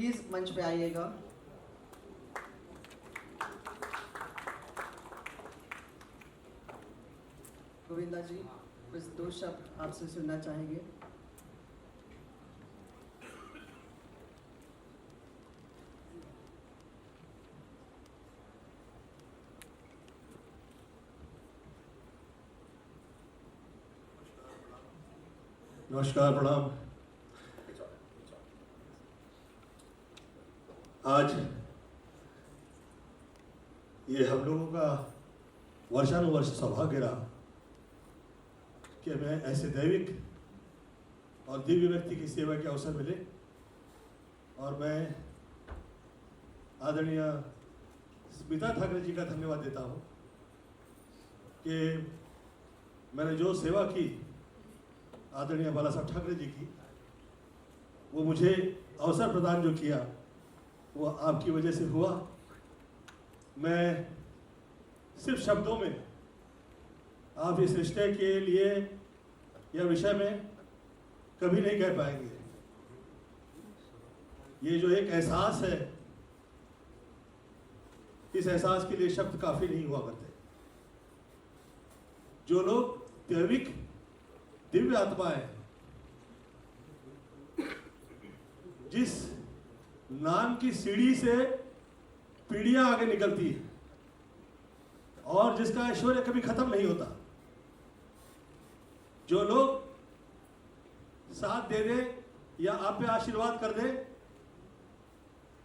Please मंच पे आइएगा। गोविंदा जी कुछ दो शब्द आपसे सुनना चाहेंगे। नमस्कार, प्रणाम। आज ये हम लोगों का वर्षानुवर्ष सौभाग्य रहा कि मैं ऐसे दैविक और दिव्य व्यक्ति की सेवा के अवसर मिले, और मैं आदरणीय स्मिता ठाकरे जी का धन्यवाद देता हूँ कि मैंने जो सेवा की आदरणीय बाला साहब ठाकरे जी की, वो मुझे अवसर प्रदान जो किया वो आपकी वजह से हुआ। मैं सिर्फ शब्दों में आप इस रिश्ते के लिए या विषय में कभी नहीं कह पाएंगे। ये जो एक एहसास है, इस एहसास के लिए शब्द काफी नहीं हुआ करते। जो लोग दैविक दिव्य आत्माएं, जिस नाम की सीढ़ी से पीढ़ियां आगे निकलती है और जिसका ऐश्वर्य कभी खत्म नहीं होता, जो लोग साथ दे दे या आप पे आशीर्वाद कर दे,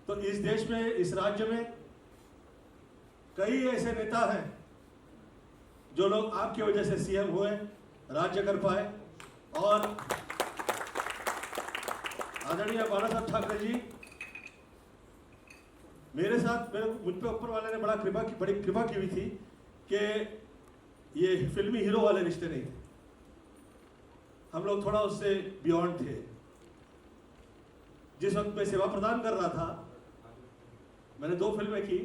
तो इस देश में, इस राज्य में कई ऐसे नेता हैं जो लोग आपकी वजह से सीएम हुए, राज्य कर पाए। और आदरणीय बाला साहब ठाकरे जी मेरे साथ, मुझ पे ऊपर वाले ने बड़ी कृपा की हुई थी कि ये फिल्मी हीरो वाले रिश्ते नहीं थे, हम लोग थोड़ा उससे बियॉन्ड थे। जिस वक्त मैं सेवा प्रदान कर रहा था, मैंने 2 फिल्में की।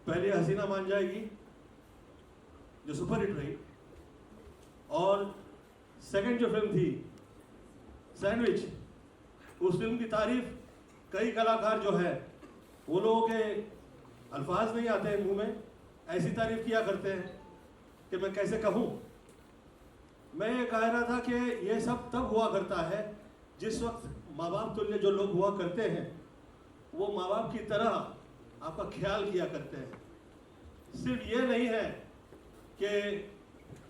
पहली हसीना मान जाएगी जो सुपरहिट रही, और सेकंड जो फिल्म थी सैंडविच, उस फिल्म की तारीफ कई कलाकार जो है वो लोगों के अल्फाज नहीं आते हैं मुंह में, ऐसी तारीफ किया करते हैं कि मैं कैसे कहूँ। मैं ये कह रहा था कि ये सब तब हुआ करता है जिस वक्त माँ बाप तुल्य जो लोग हुआ करते हैं वो माँ बाप की तरह आपका ख्याल किया करते हैं। सिर्फ ये नहीं है कि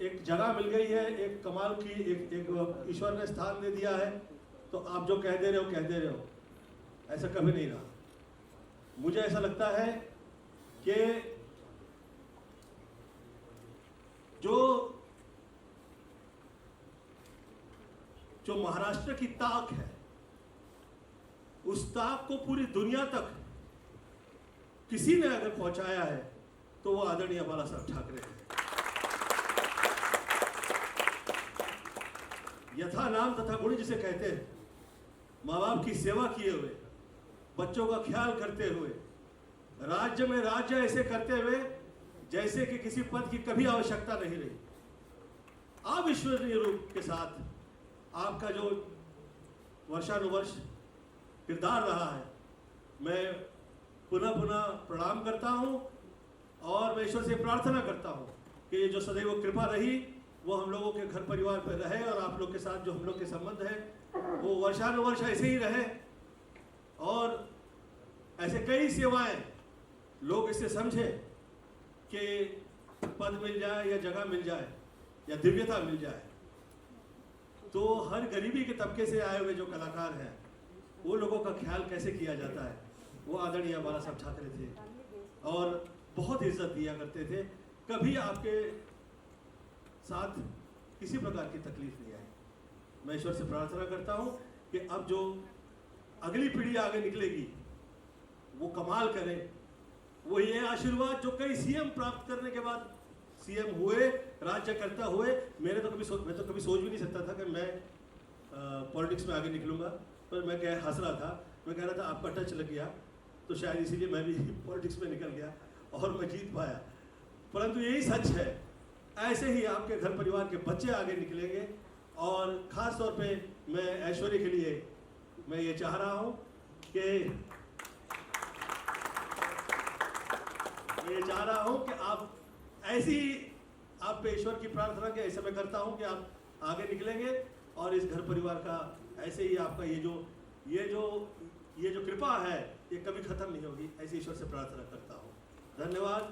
एक जगह मिल गई है, एक कमाल की एक ईश्वर ने स्थान दे दिया है तो आप जो कह दे रहे हो, ऐसा कभी नहीं रहा। मुझे ऐसा लगता है कि जो महाराष्ट्र की ताक है, उस ताक को पूरी दुनिया तक किसी ने अगर पहुंचाया है तो वो आदरणीय बाला साहब ठाकरे हैं। यथा नाम तथा गुण जिसे कहते हैं, माँ बाप की सेवा किए हुए, बच्चों का ख्याल करते हुए, राज्य में राज्य ऐसे करते हुए जैसे कि किसी पद की कभी आवश्यकता नहीं रही, अविश्वसनीय रूप के साथ आपका जो वर्षानुवर्ष किरदार रहा है, मैं पुनः पुनः प्रणाम करता हूँ और मैं ईश्वर से प्रार्थना करता हूँ कि ये जो सदैव कृपा रही वो हम लोगों के घर परिवार पर रहे, और आप लोग के साथ जो हम लोग के संबंध है वो वर्षानुवर्ष ऐसे ही रहे, और ऐसे कई सेवाएं लोग इससे समझे कि पद मिल जाए या जगह मिल जाए या दिव्यता मिल जाए, तो हर गरीबी के तबके से आए हुए जो कलाकार हैं वो लोगों का ख्याल कैसे किया जाता है, वो आदरणीय बाला साहब ठाकरे थे और बहुत इज्जत दिया करते थे। कभी आपके साथ किसी प्रकार की तकलीफ नहीं आई। मैं ईश्वर से प्रार्थना करता हूँ कि अब जो अगली पीढ़ी आगे निकलेगी वो कमाल करे, वो ये आशीर्वाद जो कई सीएम प्राप्त करने के बाद सीएम हुए, राज्य करता हुए, मैं तो कभी सोच भी नहीं सकता था कि मैं पॉलिटिक्स में आगे निकलूंगा, पर मैं हंस रहा था, मैं कह रहा था आपका टच लग गया तो शायद इसीलिए मैं भी पॉलिटिक्स में निकल गया और मैं जीत पाया। परंतु यही सच है, ऐसे ही आपके घर परिवार के बच्चे आगे निकलेंगे। और ख़ास तौर पे मैं ऐश्वर्य के लिए मैं ये चाह रहा हूँ कि आप ऐसी आप पे ईश्वर की प्रार्थना के ऐसे मैं करता हूँ कि आप आगे निकलेंगे और इस घर परिवार का ऐसे ही आपका ये जो कृपा है ये कभी खत्म नहीं होगी, ऐसी ईश्वर से प्रार्थना करता हूँ। धन्यवाद।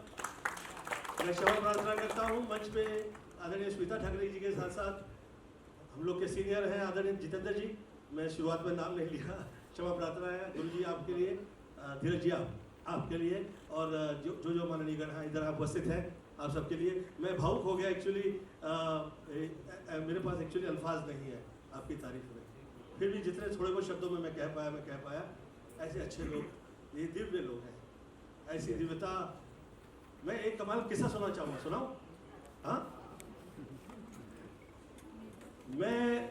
मैं क्षमा प्रार्थना करता हूँ मंच पे आदरणीय स्मिता ठाकरे जी के साथ साथ हम लोग के सीनियर हैं आदरणीय जितेंद्र जी, मैं शुरुआत में नाम नहीं लिया, क्षमा प्रार्थना है। गुरु जी आपके लिए, धीरज जी आपके लिए, और जो माननीय गण हैं इधर आप उपस्थित हैं आप सबके लिए। मैं भावुक हो गया एक्चुअली, मेरे पास एक्चुअली अल्फाज नहीं है आपकी तारीफ में, फिर भी जितने थोड़े बहुत शब्दों में मैं कह पाया। ऐसे अच्छे लोग, ये दिव्य लोग हैं, ऐसी दिव्यता। मैं एक कमाल किस्सा सुना चाहूँगा, सुनाऊँ? हाँ, मैं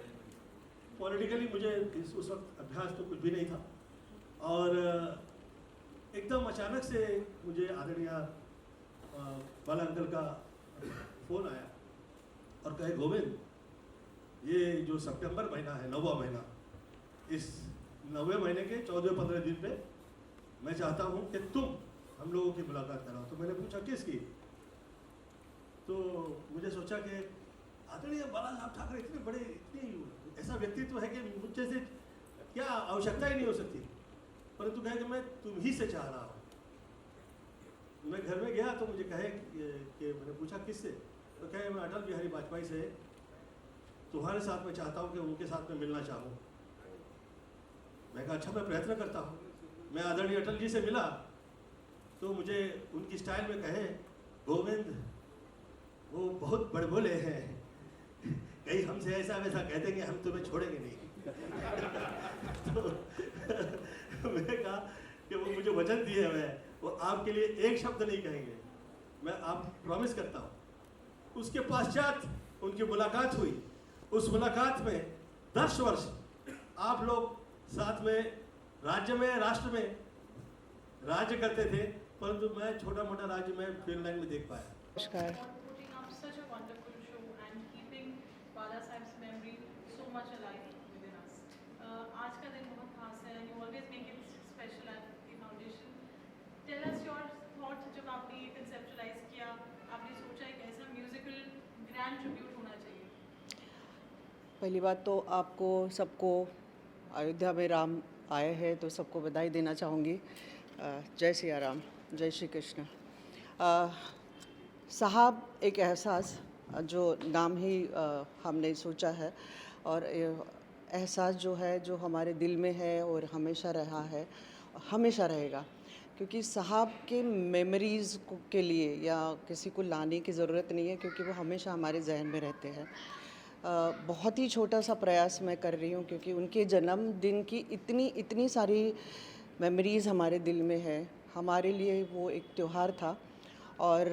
पॉलिटिकली मुझे उस वक्त अभ्यास तो कुछ भी नहीं था, और एकदम अचानक से मुझे आदरणीय बाला अंकल का फ़ोन आया और कहे, गोविंद, ये जो सितंबर महीना है, 9वां महीना, इस 9वें महीने के 14-15 दिन पे मैं चाहता हूँ कि तुम हम लोगों की मुलाकात कराओ। तो मैंने पूछा किसकी? तो मुझे सोचा कि आदरणीय बाला साहब ठाकरे इतने बड़े, इतनी ऐसा व्यक्तित्व है कि मुझे से क्या आवश्यकता ही नहीं हो सकती, परंतु कहे कि मैं तुम ही से चाह रहा हूँ। मैं घर में गया तो मुझे कहे कि मैंने पूछा किससे, तो कहे मैं अटल बिहारी वाजपेयी से तुम्हारे साथ में चाहता हूँ कि उनके साथ में मिलना चाहूँ। मैं कहा अच्छा, मैं प्रयत्न करता हूँ। मैं आदरणीय अटल जी से मिला तो मुझे उनकी स्टाइल में कहे, गोविंद वो बहुत बड़बोले हैं, कहीं हमसे ऐसा वैसा कह देंगे, हम तुम्हें छोड़ेंगे नहीं। तो मैंने कहा कि वो मुझे वचन दिए हुए हैं, वो आपके लिए एक शब्द नहीं कहेंगे, मैं आप प्रॉमिस करता हूँ। उसके पश्चात उनकी मुलाकात हुई। उस मुलाकात में 10 वर्ष आप लोग साथ में राज्य में, राष्ट्र में राज्य करते थे, परंतु मैं छोटा मोटा राज्य में फिनलैंड में देख पाया। नमस्कार। Putting up such a wonderful show and keeping Bala Sahib's memory so much alive within us. आज का दिन बहुत खास है and you always make it special at the foundation. Tell us your thoughts जब आपने ये conceptualize किया, आपने सोचा एक ऐसा musical grand tribute होना चाहिए। पहली बात तो आपको सबको अयोध्या में राम आए हैं तो सबको बधाई देना चाहूँगी। जय सिया राम, जय श्री कृष्ण। साहब एक एहसास, जो नाम ही हमने सोचा है, और एहसास जो है जो हमारे दिल में है और हमेशा रहा है, हमेशा रहेगा, क्योंकि साहब के मेमोरीज़ के लिए या किसी को लाने की ज़रूरत नहीं है, क्योंकि वो हमेशा हमारे जहन में रहते हैं। बहुत ही छोटा सा प्रयास मैं कर रही हूँ, क्योंकि उनके जन्मदिन की इतनी सारी मेमोरीज़ हमारे दिल में है। हमारे लिए वो एक त्यौहार था, और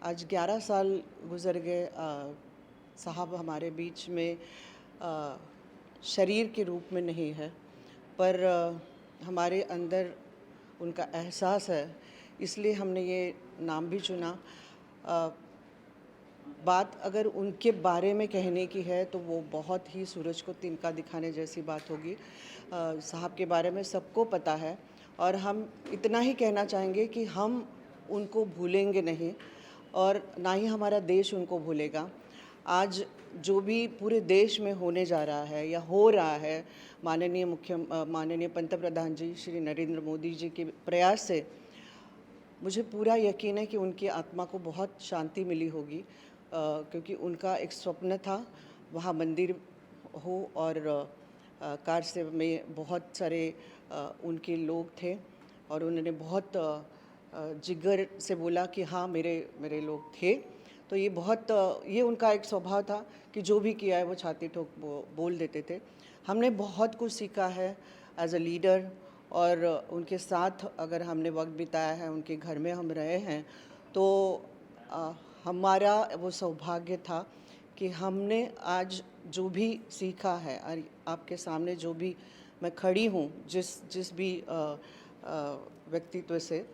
आज 11 साल गुज़र गए। साहब हमारे बीच में शरीर के रूप में नहीं है, पर हमारे अंदर उनका एहसास है, इसलिए हमने ये नाम भी चुना। बात अगर उनके बारे में कहने की है तो वो बहुत ही सूरज को तिनका दिखाने जैसी बात होगी। साहब के बारे में सबको पता है, और हम इतना ही कहना चाहेंगे कि हम उनको भूलेंगे नहीं, और ना ही हमारा देश उनको भूलेगा। आज जो भी पूरे देश में होने जा रहा है या हो रहा है, माननीय पंतप्रधान जी श्री नरेंद्र मोदी जी के प्रयास से मुझे पूरा यकीन है कि उनकी आत्मा को बहुत शांति मिली होगी, क्योंकि उनका एक स्वप्न था वहाँ मंदिर हो, और कारसेव में बहुत सारे उनके लोग थे, और उन्होंने बहुत जिगर से बोला कि हाँ मेरे लोग थे। तो ये उनका एक स्वभाव था कि जो भी किया है वो छाती ठोक बोल देते थे। हमने बहुत कुछ सीखा है एज अ लीडर, और उनके साथ अगर हमने वक्त बिताया है, उनके घर में हम रहे हैं, तो हमारा वो सौभाग्य था कि हमने आज जो भी सीखा है, और आपके सामने जो भी मैं खड़ी हूँ जिस भी व्यक्तित्व से,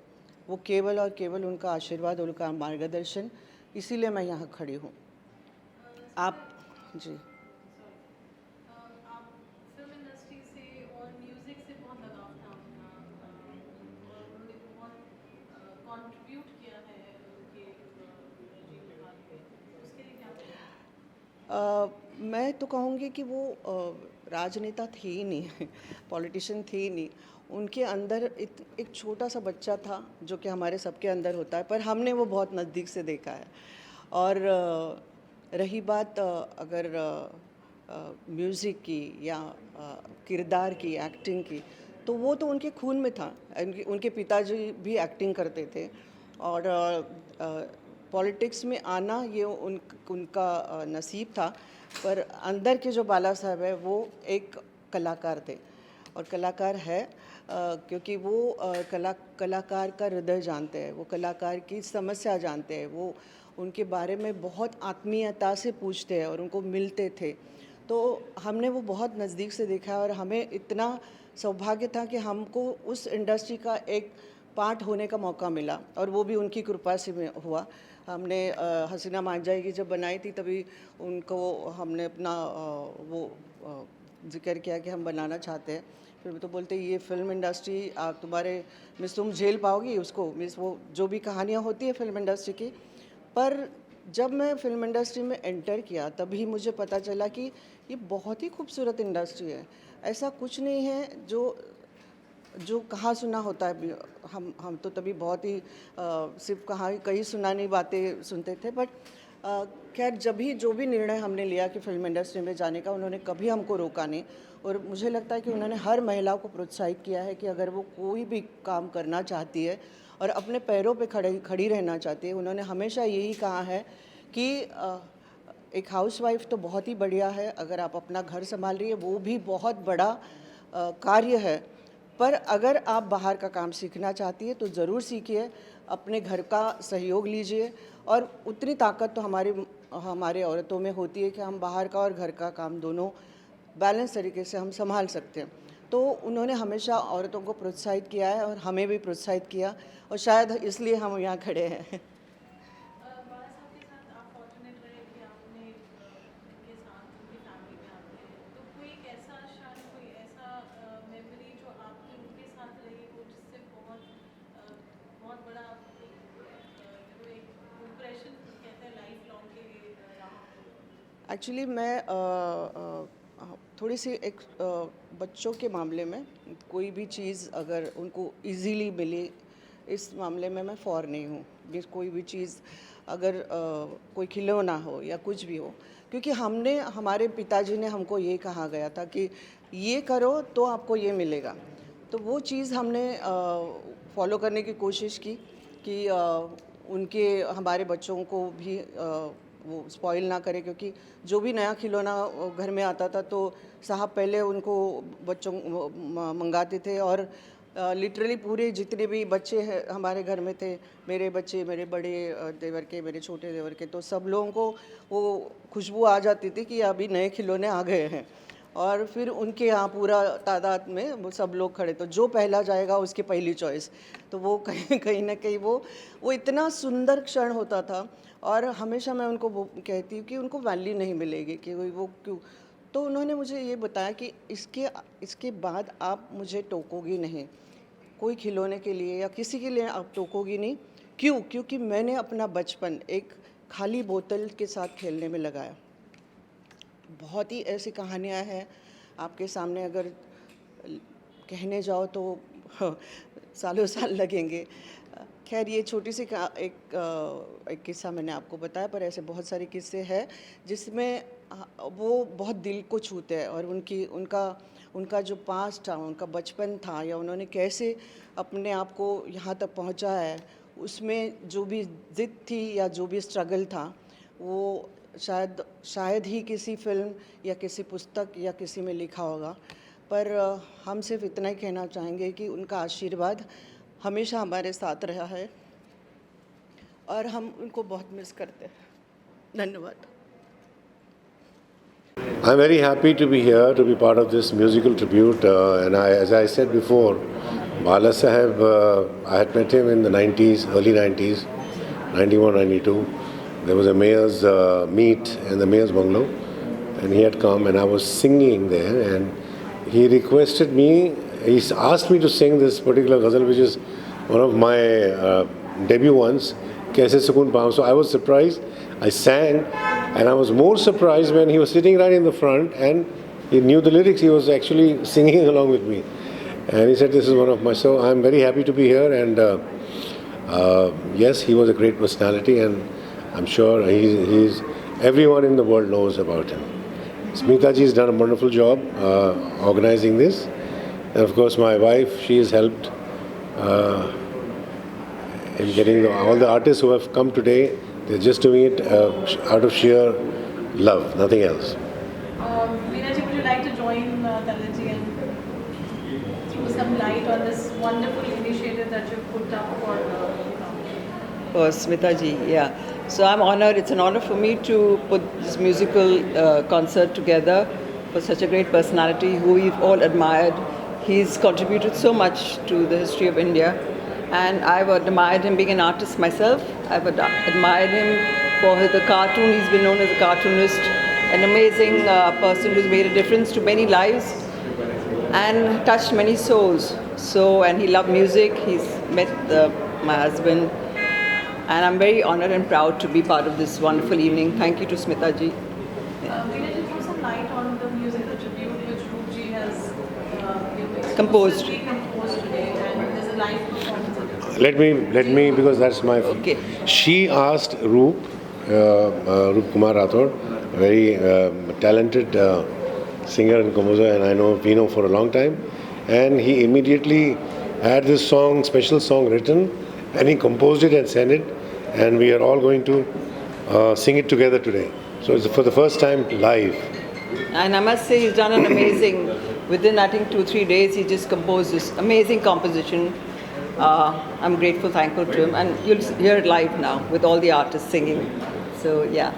वो केवल और केवल उनका आशीर्वाद और उनका मार्गदर्शन, इसीलिए मैं यहाँ खड़ी हूँ। आप जी। आप फिल्म इंडस्ट्री से और मैं तो कहूँगी कि वो राजनेता थे ही नहीं, पॉलिटिशियन थे ही नहीं। उनके अंदर एक छोटा सा बच्चा था जो कि हमारे सबके अंदर होता है, पर हमने वो बहुत नज़दीक से देखा है। और रही बात अगर म्यूज़िक की या किरदार की, एक्टिंग की, तो वो तो उनके खून में था। उनके पिताजी भी एक्टिंग करते थे और पॉलिटिक्स में आना ये उनका नसीब था। पर अंदर के जो बाला साहब है वो एक कलाकार थे और कलाकार है क्योंकि वो कलाकार का हृदय जानते हैं, वो कलाकार की समस्या जानते हैं, वो उनके बारे में बहुत आत्मीयता से पूछते हैं और उनको मिलते थे। तो हमने वो बहुत नज़दीक से देखा और हमें इतना सौभाग्य था कि हमको उस इंडस्ट्री का एक पार्ट होने का मौका मिला और वो भी उनकी कृपा से हुआ। हमने हसीना मान जाएगी जब बनाई थी तभी उनको हमने अपना वो जिक्र किया कि हम बनाना चाहते हैं। फिर तो बोलते ये फिल्म इंडस्ट्री आप तुम्हारे मिस तुम झेल पाओगी उसको, मिस वो जो भी कहानियाँ होती है फिल्म इंडस्ट्री की। पर जब मैं फिल्म इंडस्ट्री में एंटर किया तभी मुझे पता चला कि ये बहुत ही खूबसूरत इंडस्ट्री है। ऐसा कुछ नहीं है जो कहाँ सुना होता है। हम तो तभी बहुत ही सिर्फ कहाँ कहीं सुनानी बातें सुनते थे। बट खैर जो भी निर्णय हमने लिया कि फिल्म इंडस्ट्री में जाने का, उन्होंने कभी हमको रोका नहीं। और मुझे लगता है कि उन्होंने हर महिला को प्रोत्साहित किया है कि अगर वो कोई भी काम करना चाहती है और अपने पैरों पे खड़ी रहना चाहती है, उन्होंने हमेशा यही कहा है कि एक हाउसवाइफ तो बहुत ही बढ़िया है, अगर आप अपना घर संभाल रही है वो भी बहुत बड़ा कार्य है, पर अगर आप बाहर का काम सीखना चाहती है तो ज़रूर सीखिए, अपने घर का सहयोग लीजिए। और उतनी ताकत तो हमारे औरतों में होती है कि हम बाहर का और घर का काम दोनों बैलेंस तरीके से हम संभाल सकते हैं। तो उन्होंने हमेशा औरतों को प्रोत्साहित किया है और हमें भी प्रोत्साहित किया और शायद इसलिए हम यहाँ खड़े हैं। बाला साहब के साथ आप फॉर्चुनेट रहे कि आपने उनके साथ उनकी फैमिली में आते हैं, तो कोई एक ऐसा क्षण, कोई ऐसा मेमोरी जो आपकी उनके साथ रही हो जिससे बहुत बड़ा एक इम्प्रेशन कहते हैं लाइफ लॉन्ग के लिए रहा? एक्चुअली मैं थोड़ी सी एक बच्चों के मामले में कोई भी चीज़ अगर उनको इजीली मिले, इस मामले में मैं फॉर नहीं हूँ। कोई भी चीज़ अगर कोई खिलौना हो या कुछ भी हो, क्योंकि हमारे पिताजी ने हमको ये कहा गया था कि ये करो तो आपको ये मिलेगा। तो वो चीज़ हमने फॉलो करने की कोशिश की कि हमारे बच्चों को भी वो स्पॉइल ना करे, क्योंकि जो भी नया खिलौना घर में आता था तो साहब पहले उनको बच्चों मंगाते थे और लिटरली पूरे जितने भी बच्चे हैं हमारे घर में थे, मेरे बच्चे, मेरे बड़े देवर के, मेरे छोटे देवर के, तो सब लोगों को वो खुशबू आ जाती थी कि अभी नए खिलौने आ गए हैं। और फिर उनके यहाँ पूरा तादाद में वो सब लोग खड़े, तो जो पहला जाएगा उसकी पहली चॉइस। तो वो कहीं ना कहीं वो इतना सुंदर क्षण होता था। और हमेशा मैं उनको वो कहती हूँ कि उनको वैल्यू नहीं मिलेगी कि वो क्यों। तो उन्होंने मुझे ये बताया कि इसके बाद आप मुझे टोकोगी नहीं, कोई खिलौने के लिए या किसी के लिए आप टोकोगी नहीं। क्यों? क्योंकि मैंने अपना बचपन एक खाली बोतल के साथ खेलने में लगाया। बहुत ही ऐसी कहानियाँ हैं आपके सामने, अगर कहने जाओ तो सालों साल लगेंगे। खैर ये छोटी सी एक किस्सा मैंने आपको बताया, पर ऐसे बहुत सारे किस्से हैं जिसमें वो बहुत दिल को छूते हैं। और उनका जो पास्ट था, उनका बचपन था, या उन्होंने कैसे अपने आप को यहाँ तक पहुँचा है, उसमें जो भी ज़िद थी या जो भी स्ट्रगल था, वो शायद ही किसी फिल्म या किसी पुस्तक या किसी में लिखा होगा। पर हम सिर्फ इतना ही कहना चाहेंगे कि उनका आशीर्वाद हमेशा हमारे साथ रहा है और हम उनको बहुत मिस करते हैं। धन्यवाद। I'm very happy to be here, to be part of this musical tribute. As I said before, Bala Saheb, I had met him in the 90s, early 90s, 91, 92. There was a mayor's meet in the mayor's bungalow, and he had come, and I was singing there, and he requested me, he asked me to sing this particular ghazal, which is one of my debut ones, Kaise Sukoon Paam. So I was surprised. I sang, and I was more surprised when he was sitting right in the front and he knew the lyrics. He was actually singing along with me. And he said, this is one of my... So I'm very happy to be here. And yes, he was a great personality, and I'm sure he's everyone in the world knows about him. Smita ji has done a wonderful job organizing this. And of course, my wife, she has helped in getting all the artists who have come today. They're just doing it out of sheer love, nothing else. Veena ji, would you like to join Talaji and throw some light on this wonderful initiative that you've put up for Oh, Smita ji, yeah. So I'm honored. It's an honor for me to put this musical concert together for such a great personality who we've all admired. He's contributed so much to the history of India, and I've admired him being an artist myself. I've admired him for the cartoon. He's been known as a cartoonist, an amazing person who's made a difference to many lives and touched many souls. So, and he loved music. He's met my husband. And I'm very honored and proud to be part of this wonderful evening. Thank you to Smita ji. Veena ji, throw some light on the musical tribute which Roop ji has Composed. composed today, and there's a live performance of it. Let me, because that's my... Okay. She asked Roop Kumar Rathod, a very talented singer and composer, and we know for a long time. And he immediately had this song, special song written, and he composed it and sent it. And we are all going to sing it together today. So it's for the first time live. And I must say he's done an amazing, within I think 2-3 days he just composed this amazing composition. I'm grateful, thankful to him, and you'll hear it live now with all the artists singing. So yeah,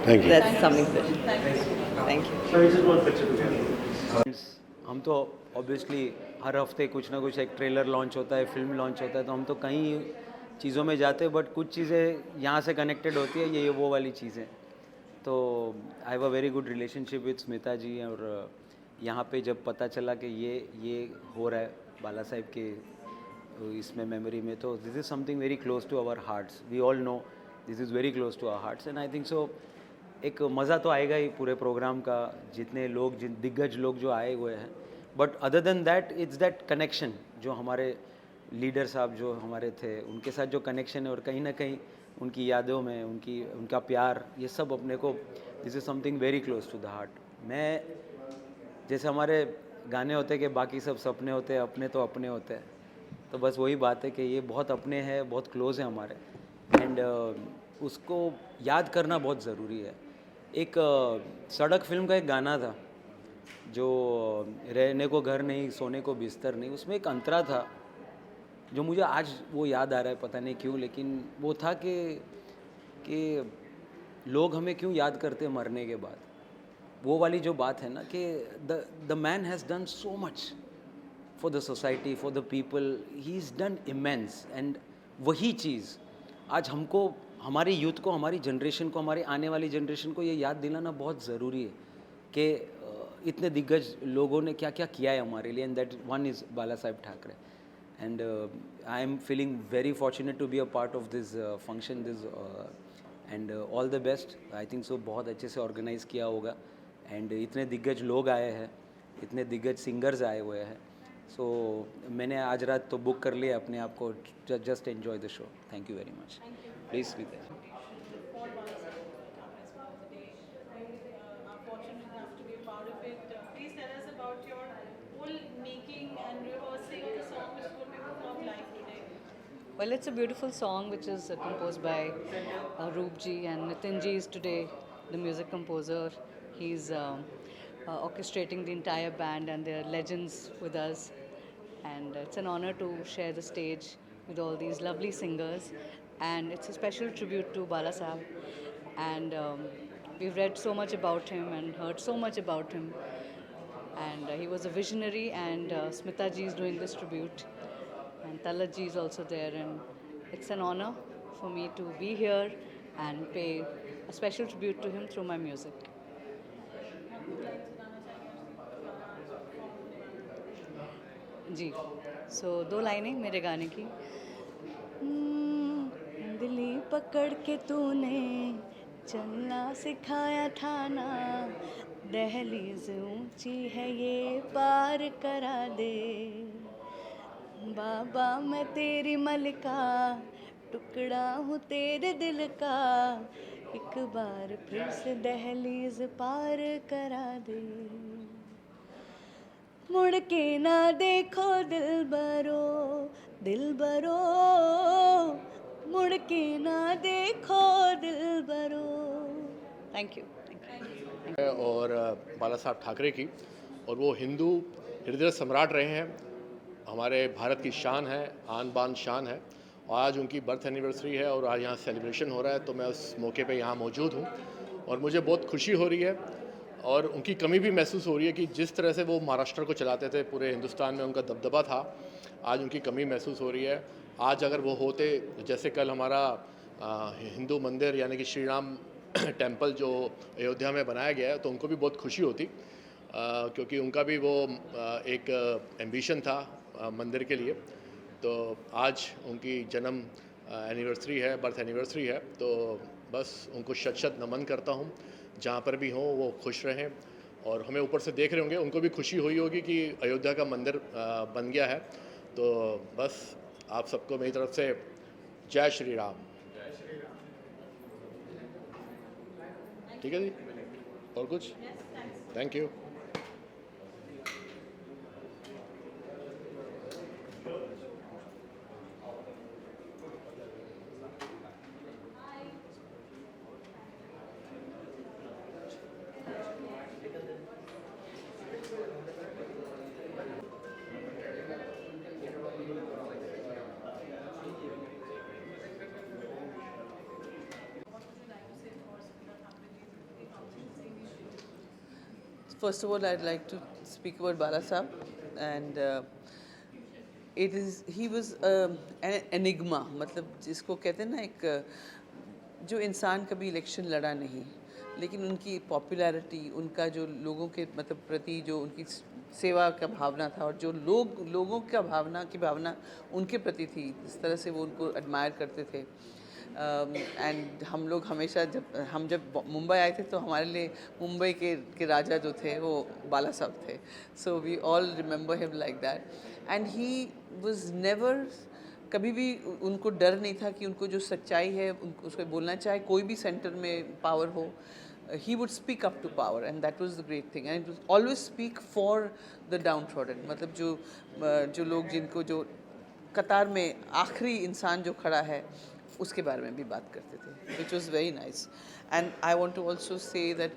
Thank you. that's something special. Thank you. हम तो obviously हर हफ्ते कुछ ना कुछ एक trailer launch होता है, film launch होता है, तो हम तो कई चीज़ों में जाते हैं, बट कुछ चीज़ें यहाँ से कनेक्टेड होती है, ये वो वाली चीज़ें. तो I have a very good relationship with Smita ji, और यहाँ पे जब पता चला कि ये हो रहा है बाला साहब के इसमें मेमोरी में, तो this is something very close to our hearts. We all know this is very close to our hearts, and I think so एक मज़ा तो आएगा ही पूरे प्रोग्राम का, जितने लोग दिग्गज लोग जो आए हुए हैं. But other than that, it's that connection जो हमारे लीडर साहब जो हमारे थे उनके साथ जो कनेक्शन है, और कहीं ना कहीं उनकी यादों में उनका प्यार, ये सब अपने को, this is something very close to the heart. मैं जैसे हमारे गाने होते हैं कि बाकी सब सपने होते हैं, अपने तो अपने होते हैं, तो बस वही बात है कि ये बहुत अपने हैं, बहुत क्लोज हैं हमारे, एंड उसको याद करना बहुत ज़रूरी है. एक सड़क फिल्म का एक गाना था जो रहने को घर नहीं, सोने को बिस्तर नहीं, उसमें एक अंतरा था जो मुझे आज वो याद आ रहा है, पता नहीं क्यों, लेकिन वो था कि लोग हमें क्यों याद करते हैं मरने के बाद. वो वाली जो बात है ना कि the man has done so much for the society, for the people, he is done immense. And वही चीज़ आज हमको, हमारी यूथ को, हमारी जनरेशन को, हमारी आने वाली जनरेशन को ये याद दिलाना बहुत ज़रूरी है कि इतने दिग्गज लोगों ने क्या क्या किया है हमारे लिए, and that one is Bala Saheb Thackeray. And I am feeling very fortunate to be a part of this function, this, and all the best. I think so बहुत अच्छे से ऑर्गेनाइज़ किया होगा, एंड इतने दिग्गज लोग आए हैं, इतने दिग्गज सिंगर्स आए हुए हैं. सो मैंने आज रात तो बुक कर लिया अपने आप को, just enjoy the show. Thank you very much. Please speak their. Well, it's a beautiful song which is composed by Roop ji, and Nitin ji is today the music composer. He's orchestrating the entire band, and they're legends with us. And it's an honor to share the stage with all these lovely singers. And it's a special tribute to Bala Sahab. And we've read so much about him and heard so much about him. And he was a visionary, and Smita ji is doing this tribute. And Talat ji is also there, and it's an honor for me to be here and pay a special tribute to him through my music. जी, so 2 लाइनें मेरे गाने की. दिली पकड़ के तूने चलना सिखाया था ना, दहलीज ऊंची है ये पार करा दे। बाबा मैं तेरी मलिका, टुकड़ा हूँ तेरे दिल का, एक बार फिर से दहलीज पार करा दे। मुड़ के ना देखो दिलबरो, दिलबरो, मुड़ के ना देखो दिलबरो। Thank you. और बाला साहब ठाकरे की, और वो हिंदू हृदय सम्राट रहे हैं, हमारे भारत की शान है, आन बान शान है। और आज उनकी बर्थ एनिवर्सरी है और आज यहाँ सेलिब्रेशन हो रहा है, तो मैं उस मौके पे यहाँ मौजूद हूँ और मुझे बहुत खुशी हो रही है। और उनकी कमी भी महसूस हो रही है कि जिस तरह से वो महाराष्ट्र को चलाते थे, पूरे हिंदुस्तान में उनका दबदबा था, आज उनकी कमी महसूस हो रही है। आज अगर वो होते, जैसे कल हमारा हिंदू मंदिर यानी कि श्री राम टेम्पल जो अयोध्या में बनाया गया है, तो उनको भी बहुत खुशी होती, क्योंकि उनका भी वो एक एम्बिशन था मंदिर के लिए। तो आज उनकी जन्म एनिवर्सरी है, बर्थ एनिवर्सरी है, तो बस उनको शत शत नमन करता हूँ। जहाँ पर भी हों वो खुश रहें, और हमें ऊपर से देख रहे होंगे, उनको भी खुशी हुई होगी कि अयोध्या का मंदिर बन गया है। तो बस आप सबको मेरी तरफ से जय श्री राम। ठीक है जी, और कुछ? Thank you. First of all, I'd like to speak about Bala Sahab, and he was an enigma, मतलब जिसको कहते हैं ना, एक जो इंसान कभी इलेक्शन लड़ा नहीं, लेकिन उनकी पॉपुलैरिटी, उनका जो लोगों के मतलब प्रति जो उनकी सेवा का भावना था, और जो लोगों का भावना उनके प्रति थी, इस तरह से वो उनको एडमायर करते थे। एंड हम लोग हमेशा जब मुंबई आए थे, तो हमारे लिए मुंबई के राजा जो थे वो बाला साहब थे। So we all remember him like that, and he was never, कभी भी उनको डर नहीं था कि उनको जो सच्चाई है उसको बोलना, चाहे कोई भी सेंटर में पावर हो, he would speak up to power, and that was the great thing, and it was always speak for the downtrodden, मतलब जो लोग, जिनको, जो कतार में आखिरी इंसान जो खड़ा है, उसके बारे में भी बात करते थे, which was very nice. And I want to also say that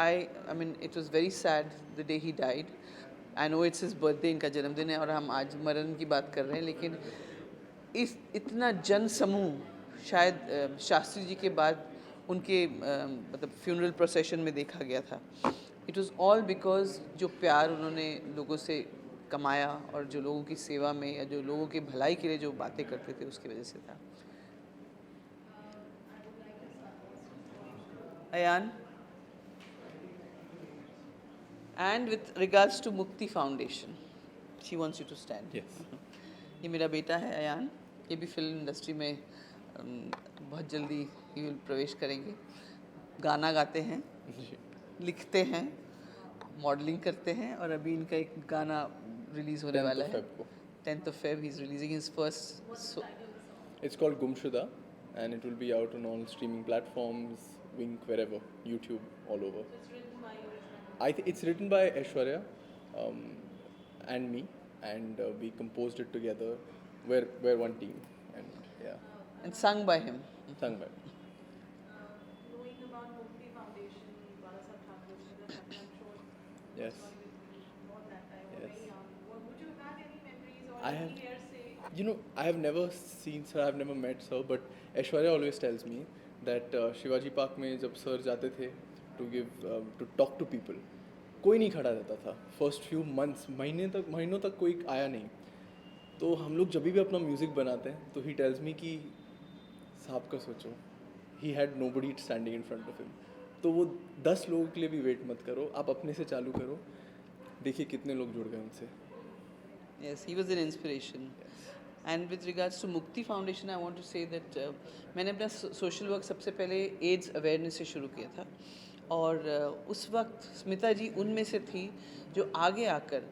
I mean it was very sad the day he died. I know it's his birthday, इनका जन्मदिन है, और हम आज मरण की बात कर रहे हैं, लेकिन इतना जन समूह शायद शास्त्री जी के बाद उनके मतलब फ्यूनरल प्रोसेशन में देखा गया था। इट वाज ऑल बिकॉज जो प्यार उन्होंने लोगों से कमाया, और जो लोगों की सेवा में या जो लोगों की भलाई के लिए जो बातें करते थे, उसकी वजह से था। Ayaan, and with regards to Mukti Foundation, she wants you to stand. ये मेरा बेटा है अयान, ये भी फिल्म इंडस्ट्री में बहुत जल्दी ये प्रवेश करेंगे। गाना गाते हैं, लिखते हैं, मॉडलिंग करते हैं, और अभी इनका एक गाना रिलीज़ होने वाला है 10th of Feb. He's releasing his first. It's called Gumshuda, and it will be out on all streaming platforms, Wink, wherever, YouTube, all over. It's written by Aishwarya and me, and we composed it together. We're one team, and yeah. And sung by him. Sung by. Knowing about Mukti Foundation, Bala Saheb Thakur, I'm sure Yes. about that time, Yes. very young. Would you have any memories or I any have- hearsay? I have never seen sir, I've never met sir, but Aishwarya always tells me that Shivaji Park में जब sir जाते थे to talk to people, कोई नहीं खड़ा रहता था. First few months, महीनों तक कोई आया नहीं. तो हम लोग जब भी अपना म्यूज़िक बनाते हैं, तो he tells me कि साहब का सोचो, he had nobody standing in front of him. तो वो 10 लोगों के लिए भी वेट मत करो, आप अपने से चालू करो, देखिए कितने लोग जुड़ गए उनसे. Yes, he was an inspiration. And with regards to Mukti Foundation I want to say that मैंने अपना सोशल वर्क सबसे पहले एड्स अवेयरनेस से शुरू किया था, और उस वक्त स्मिता जी उनमें से थी जो आगे आकर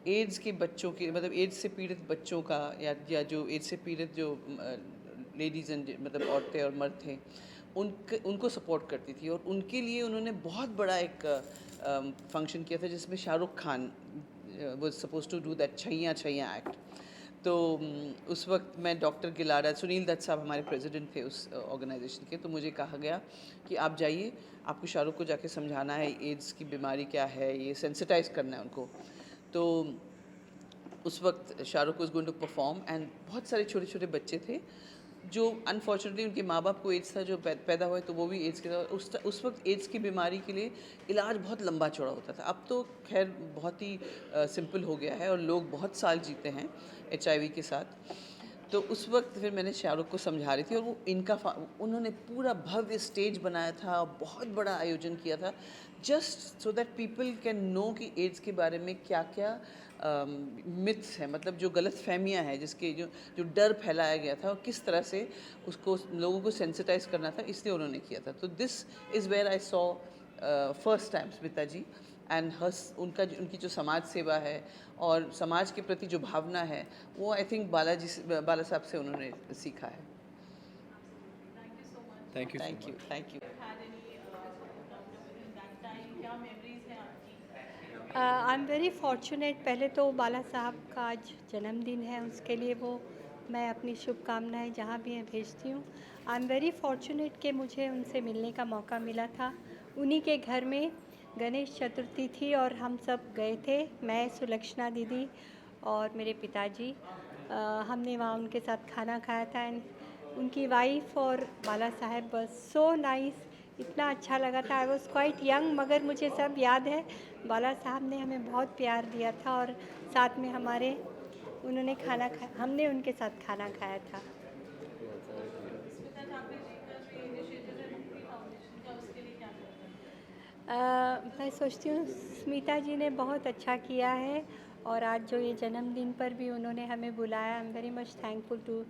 एड्स के बच्चों के, मतलब एड्स से पीड़ित बच्चों का या जो एड्स से पीड़ित जो लेडीज़ एंड मतलब औरतें और मर्द थे उनको सपोर्ट करती थी। और उनके लिए उन्होंने बहुत बड़ा एक फंक्शन किया था जिसमें Shahrukh Khan was suppose to do that Chhaiya Chhaiya act. तो उस वक्त मैं डॉक्टर गिलारा, सुनील दत्त साहब हमारे प्रेसिडेंट थे उस ऑर्गेनाइजेशन के, तो मुझे कहा गया कि आप जाइए, आपको शाहरुख को जाके समझाना है एड्स की बीमारी क्या है, ये सेंसिटाइज करना है उनको। तो उस वक्त Shahrukh was going to perform and बहुत सारे छोटे छोटे बच्चे थे जो अनफॉर्चुनेटली उनके माँ बाप को एड्स था, जो पैदा हुए तो वो भी एड्स के था। उस वक्त एड्स की बीमारी के लिए इलाज बहुत लंबा चौड़ा होता था। अब तो खैर बहुत ही सिंपल हो गया है और लोग बहुत साल जीते हैं HIV के साथ। तो उस वक्त फिर मैंने शाहरुख को समझा रही थी और वो उन्होंने पूरा भव्य स्टेज बनाया था, बहुत बड़ा आयोजन किया था, just so that people can know कि एड्स के बारे में क्या क्या मिथ्स हैं, मतलब जो गलत फहमियाँ हैं, जिसके जो डर फैलाया गया था और किस तरह से उसको लोगों को सेंसिटाइज करना था, इसलिए उन्होंने किया था। तो this is where I saw first time Smita ji and उनकी जो समाज सेवा है और समाज के प्रति जो भावना है वो आई थिंक बाला साहब से उन्होंने सीखा है। Thank you so thank you much. Thank you. I am very fortunate. पहले तो बाला साहब का आज जन्मदिन है, उसके लिए वो मैं अपनी शुभकामनाएं जहाँ भी हैं भेजती हूँ। आई एम वेरी फॉर्चुनेट कि मुझे उनसे मिलने का मौका मिला था। उन्हीं के घर में गणेश चतुर्थी थी और हम सब गए थे, मैं, सुलक्षणा दीदी और मेरे पिताजी। हमने वहाँ उनके साथ खाना खाया था एंड उनकी वाइफ और बाला साहब बस सो नाइस, इतना अच्छा लगा था। आई वॉज क्वाइट यंग मगर मुझे सब याद है। बाला साहब ने हमें बहुत प्यार दिया था और साथ में उन्होंने खाना खाया, हमने उनके साथ खाना खाया था। मैं सोचती हूँ स्मिता जी ने बहुत अच्छा किया है और आज जो ये जन्मदिन पर भी उन्होंने हमें बुलाया, I am very much thankful to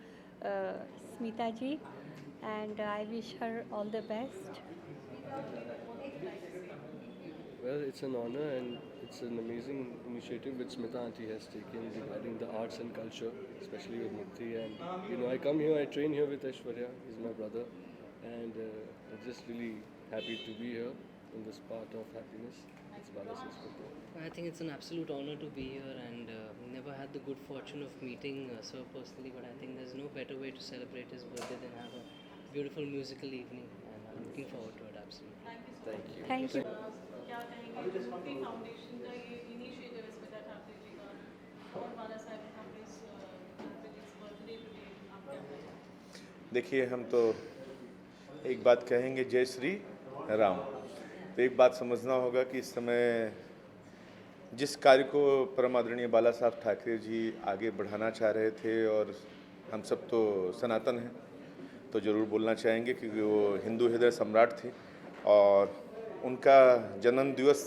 Smita ji and I wish her all the best. Well, it's an honor and it's an amazing initiative which Smita auntie has taken regarding the arts and culture, especially with Mukti. And I come here, I train here with Aishwarya. He's my brother, and I'm just really happy to be here in this part of happiness. It's Bala's birthday. I think it's an absolute honor to be here, and never had the good fortune of meeting Sir personally, but I think there's no better way to celebrate his birthday than have a beautiful musical evening, and I'm looking forward to it absolutely. Thank you. Thank you. क्या कहेंगे मुक्ति foundation का ये initiative है स्मिता ठाकरे जी का और बाला साहब Thackeray birthday today, आप क्या कहेंगे? देखिए, हम तो एक बात कहेंगे, जय श्री राम। तो एक बात समझना होगा कि इस समय जिस कार्य को परम आदरणीय बाला साहब ठाकरे जी आगे बढ़ाना चाह रहे थे, और हम सब तो सनातन हैं तो ज़रूर बोलना चाहेंगे क्योंकि वो हिंदू हृदय सम्राट थे और उनका जन्म दिवस,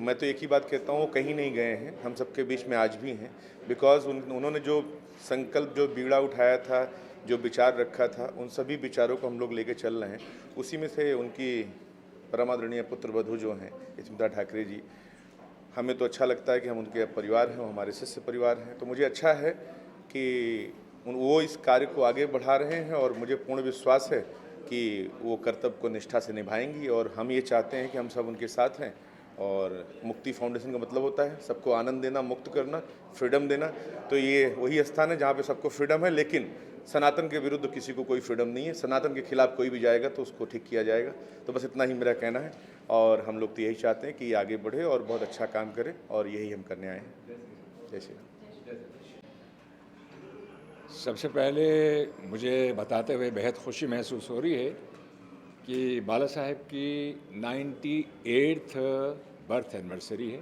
मैं तो एक ही बात कहता हूँ, वो कहीं नहीं गए हैं, हम सबके बीच में आज भी हैं। बिकॉज उन्होंने जो संकल्प, जो बीड़ा उठाया था, जो विचार रखा था, उन सभी विचारों को हम लोग लेके चल रहे हैं। उसी में से उनकी परमादरणीय पुत्र वधू जो हैं स्मिता ठाकरे जी, हमें तो अच्छा लगता है कि हम उनके परिवार हैं, वो हमारे शिष्य परिवार हैं। तो मुझे अच्छा है कि वो इस कार्य को आगे बढ़ा रहे हैं और मुझे पूर्ण विश्वास है कि वो कर्तव्य को निष्ठा से निभाएंगी। और हम ये चाहते हैं कि हम सब उनके साथ हैं। और मुक्ति फाउंडेशन का मतलब होता है सबको आनंद देना, मुक्त करना, फ्रीडम देना। तो ये वही स्थान है जहाँ पे सबको फ्रीडम है, लेकिन सनातन के विरुद्ध किसी को कोई फ्रीडम नहीं है। सनातन के खिलाफ कोई भी जाएगा तो उसको ठीक किया जाएगा। तो बस इतना ही मेरा कहना है और हम लोग तो यही चाहते हैं कि ये आगे बढ़े और बहुत अच्छा काम करे, और यही हम करने आए हैं। जय श्री राम। सबसे पहले मुझे बताते हुए बेहद खुशी महसूस हो रही है कि बाला साहेब की 98th बर्थ एनिवर्सरी है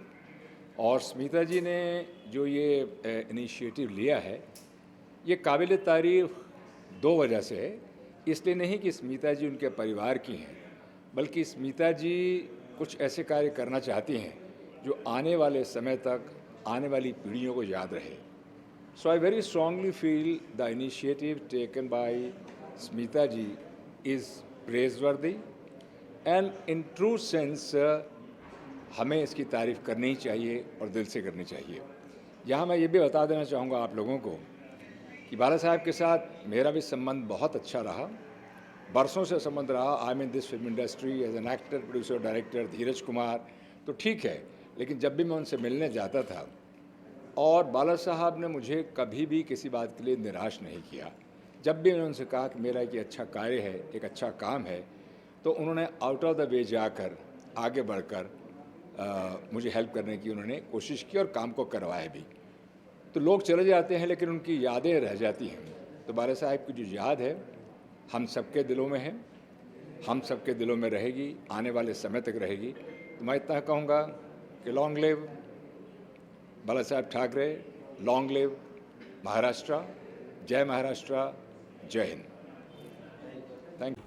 और स्मिता जी ने जो ये इनिशिएटिव लिया है, ये काबिल तारीफ दो वजह से है। इसलिए नहीं कि स्मिता जी उनके परिवार की हैं, बल्कि स्मिता जी कुछ ऐसे कार्य करना चाहती हैं जो आने वाले समय तक आने वाली पीढ़ियों को याद रहे। So I very strongly feel the initiative taken by Smita ji is praiseworthy and in true sense हमें इसकी तारीफ़ करनी ही चाहिए और दिल से करनी चाहिए। यहाँ मैं ये भी बता देना चाहूँगा आप लोगों को कि बाला साहब के साथ मेरा भी संबंध बहुत अच्छा रहा, बरसों से संबंध रहा। I am in this film industry as an actor, producer, director. Dheeraj Kumar तो ठीक है, लेकिन जब भी मैं उनसे मिलने जाता था और बाला साहब ने मुझे कभी भी किसी बात के लिए निराश नहीं किया। जब भी मैंने उनसे कहा कि मेरा एक अच्छा कार्य है, एक अच्छा काम है, तो उन्होंने आउट ऑफ द वे जाकर आगे बढ़कर मुझे हेल्प करने की उन्होंने कोशिश की और काम को करवाया भी। तो लोग चले जाते हैं लेकिन उनकी यादें रह जाती हैं। तो बाला साहब की जो याद है हम सबके दिलों में है, हम सबके दिलों में रहेगी, आने वाले समय तक रहेगी। तो मैं इतना कहूँगा कि लॉन्ग लिव बाला साहब ठाकरे, लॉन्ग लिव महाराष्ट्र, जय महाराष्ट्र, जय हिंद। Thank you.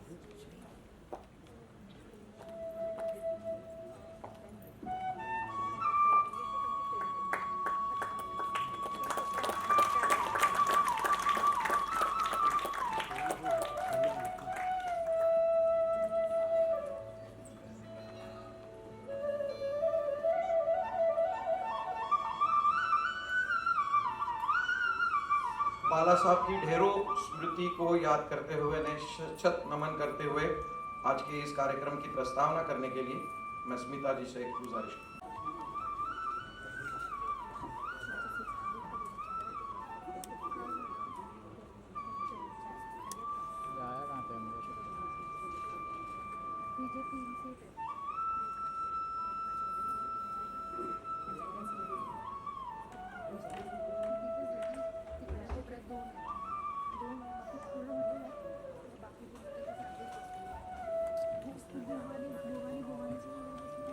बाला साहब की ढेरों स्मृति को याद करते हुए शत नमन करते हुए आज के इस कार्यक्रम की प्रस्तावना करने के लिए मैं स्मिता जी से गुजारिश करूँ।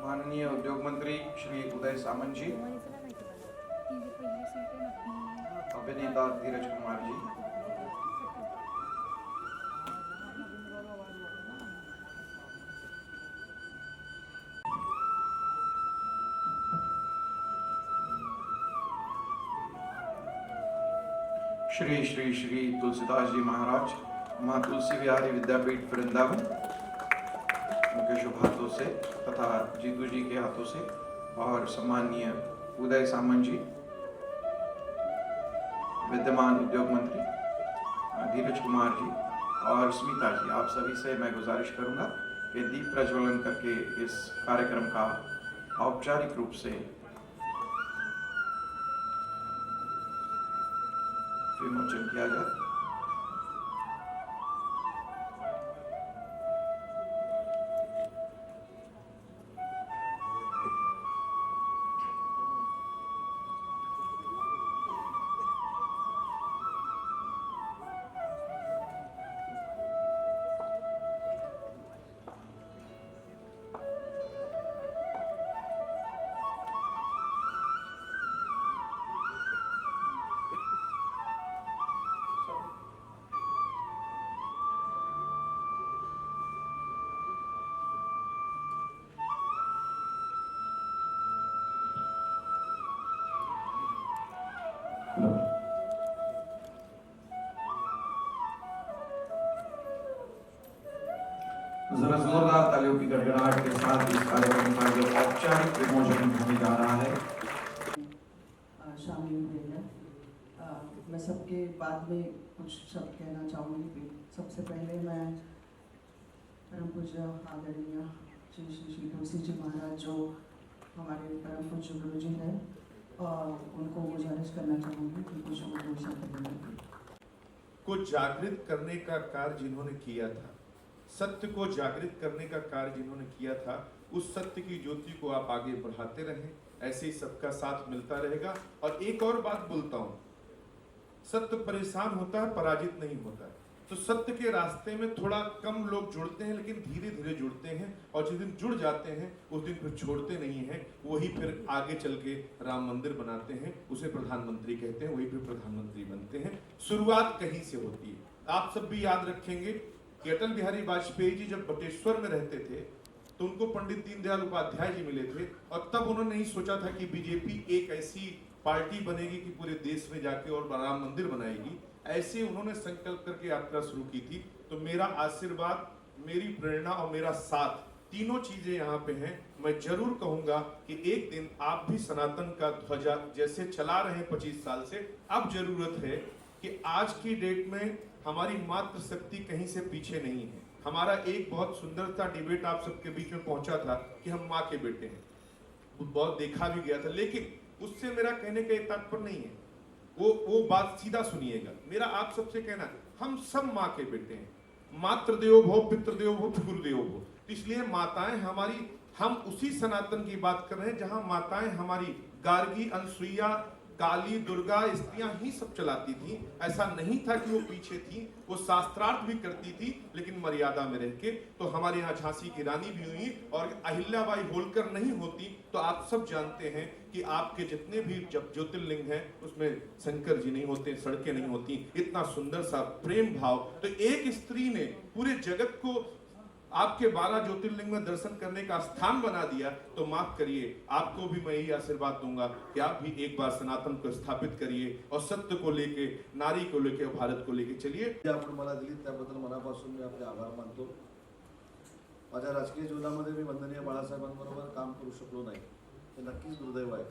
माननीय उद्योग मंत्री श्री उदय सामंत जी, अभिनेता धीरज कुमार जी, श्री श्री श्री तुलसीदास जी महाराज, माँ तुलसी विहारी विद्यापीठ वृंदावन, उनके शुभ हाथों से तथा जीतू जी के हाथों से, और सम्माननीय उदय सामंत जी, विद्यमान उद्योग मंत्री धीरज कुमार जी और स्मिता जी, आप सभी से मैं गुजारिश करूंगा कि दीप प्रज्वलन करके इस कार्यक्रम का औपचारिक रूप से विमोचन किया जाए। जरा जोरदार तालियों की गड़गड़ाहट के साथ इस कार्यक्रम का जो औपचारिक विमोचन होने जा रहा है। शामिल हुए। मैं सबके बाद में कुछ शब्द कहना चाहूँगी। सबसे पहले मैं परम पूज्य आदरणीय श्री श्री श्री तुलसी जी महाराज, जो हमारे परम पूज्य गुरु जी हैं, उनको गुजारिश करना चाहूँगी कि कुछ उनको शब्द को जागृत करने का कार्य जिन्होंने किया था, सत्य को जागृत करने का कार्य जिन्होंने किया था, उस सत्य की ज्योति को आप आगे बढ़ाते रहें। ऐसे ही सबका साथ मिलता रहेगा। और एक और बात बोलता हूं, सत्य परेशान होता है, पराजित नहीं होता है। तो सत्य के रास्ते में थोड़ा कम लोग जुड़ते हैं, लेकिन धीरे धीरे जुड़ते हैं, और जिस दिन जुड़ जाते हैं उस दिन फिर छोड़ते नहीं हैं। वही फिर आगे चल के राम मंदिर बनाते हैं, उसे प्रधानमंत्री कहते हैं, वही फिर प्रधानमंत्री बनते हैं। शुरुआत कहीं से होती है। आप सब भी याद रखेंगे कि अटल बिहारी वाजपेयी जी जब बटेश्वर में रहते थे तो उनको पंडित दीनदयाल उपाध्याय जी मिले थे, और तब उन्होंने नहीं सोचा था कि बीजेपी एक ऐसी पार्टी बनेगी कि पूरे देश में जाके और राम मंदिर बनाएगी, ऐसे उन्होंने संकल्प करके यात्रा शुरू की थी। तो मेरा आशीर्वाद, मेरी प्रेरणा और मेरा साथ, तीनों चीजें यहाँ पे हैं। मैं जरूर कहूंगा कि एक दिन आप भी सनातन का ध्वजा जैसे चला रहे हैं 25 साल से, अब जरूरत है कि आज की डेट में हमारी मातृ शक्ति कहीं से पीछे नहीं है। हमारा एक बहुत सुंदर सा डिबेट आप सबके बीच में पहुंचा था कि हम माँ के बेटे हैं, बहुत देखा भी गया था, लेकिन उससे मेरा कहने का तात्पर्य नहीं है, वो बात सीधा सुनिएगा। मेरा आप सबसे कहना है, हम सब माँ के बेटे हैं। मातृदेवो भव, पितृदेवो भव, गुरुदेवो भव। इसलिए माताएं हमारी, हम उसी सनातन की बात कर रहे हैं जहां माताएं हमारी गार्गी, अनसुईया, काली, दुर्गा स्त्रियां ही सब चलाती थी। ऐसा नहीं था कि वो पीछे थी, वो शास्त्रार्थ भी करती थी, लेकिन मर्यादा में रह के। तो हमारे यहाँ झांसी की रानी भी हुई, और अहिल्याबाई होलकर नहीं होती तो आप सब जानते हैं कि आपके जितने भी जब ज्योतिर्लिंग हैं उसमें शंकर जी नहीं होते, सड़कें नहीं होती। इतना सुंदर सा प्रेम भाव, तो एक स्त्री ने पूरे जगत को आपके 12 ज्योतिर्लिंग में दर्शन करने का स्थान बना दिया। तो माफ करिए, आपको भी मैं यही आशीर्वाद दूंगा कि आप भी एक बार सनातन को स्थापित करिए और सत्य को लेके, नारी को लेके, भारत को लेके चलिए। आपण मला दिली त्याबद्दल मनापासून मी आपले आभार मानतो। माझ्या राजकीय जीवनामध्ये मी वंदनीय बाळासाहेबांबरोबर काम करू शकलो नाही, हे नक्कीच दुर्दैव आहे,